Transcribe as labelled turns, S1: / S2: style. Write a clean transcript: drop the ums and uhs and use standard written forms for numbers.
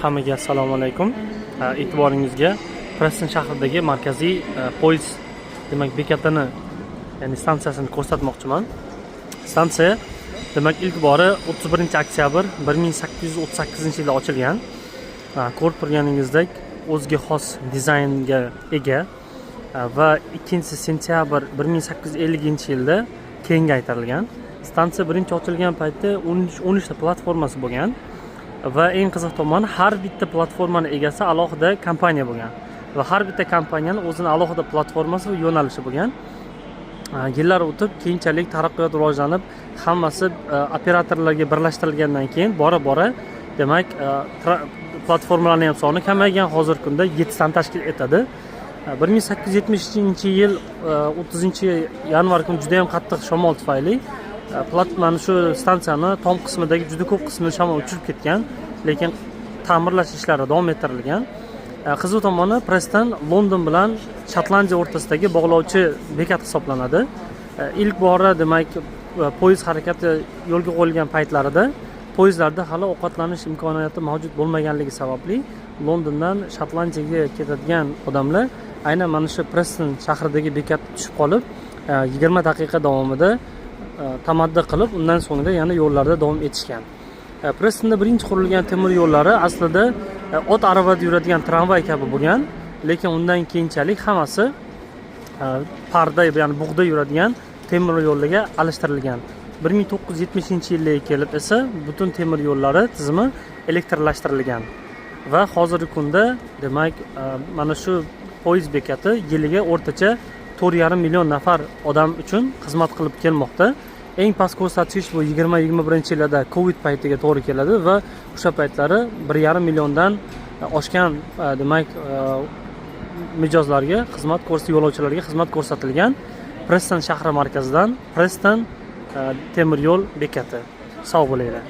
S1: Hammaga assalomu alaykum. E'tiboringizga Preston shahridagi markaziy poyezd demak bekatini, ya'ni stansiyasini ko'rsatmoqchiman. Stansiya demak ilk bori 31-oktyabr 1838-yilda ochilgan. Ko'rib turganingizdek o'ziga xos dizaynga ega va 2-sentyabr 1850-yilda kengaytirilgan. Stansiya birinchi ochilgan paytda 13 ta platformasi bo'lgan va eng qiziq tomoni har bitta platformani egasi alohida kompaniya bo'lgan va har bitta kompaniyani o'zini alohida platformasi va yo'nalishi bo'lgan. Yillar o'tib keyinchalik taraqqiyot rivojlanib, hammasi operatorlarga birlashtirilgandan keyin bora-bora demak platformalarning ham soni kamaygan. Hozirgi kunda 7 tani tashkil etadi. 1870-yil 30-yanvar kuni juda ham qattiq shamol tufayli mana shu stansiyani tom qismidagi juda ko'p qismini shamol uchirib ketgan, lekin ta'mirlash ishlari davom ettirilgan. Qiziq tomoni Preston London bilan Shotlandiya o'rtasidagi bog'lovchi bekat hisoblanadi. Ilk bora demak poyezd harakati yo'lga qo'yilgan paytlarida poyezdlarda hali ovqatlanish imkoniyati mavjud bo'lmaganligi sababli Londondan Shotlandiyaga ketadigan odamlar aynan mana shu Preston shahridagi bekatga tushib qolib 20 daqiqa davomida tamaddi qilib, undan so'ngra yana yo'llarda davom etishgan. Prestonda birinchi qurilgan temir yo'llari aslida ot aravada yuradigan tramvay kabi bo'lgan, lekin undan keyinchalik hammasi parda, ya'ni bug'da yuradigan temir yo'llarga alishtirilgan. 1970-yilga kelib esa butun temir yo'llari tizimi elektrlashtirilgan va hozirgi kunda demak mana shu poyezd bekati yiliga o'rtacha 4,5 million nafar odam uchun xizmat qilib kelmoqda. Eng past ko'rsatkich bu 2021-yilda Covid paytiga to'g'ri keladi va o'sha paytlari 1,5 milliondan oshgan demak mijozlarga xizmat yo'lovchilarga xizmat ko'rsatilgan Preston shahri markazidan Preston temir yo'l bekati. Sog' bo'linglar.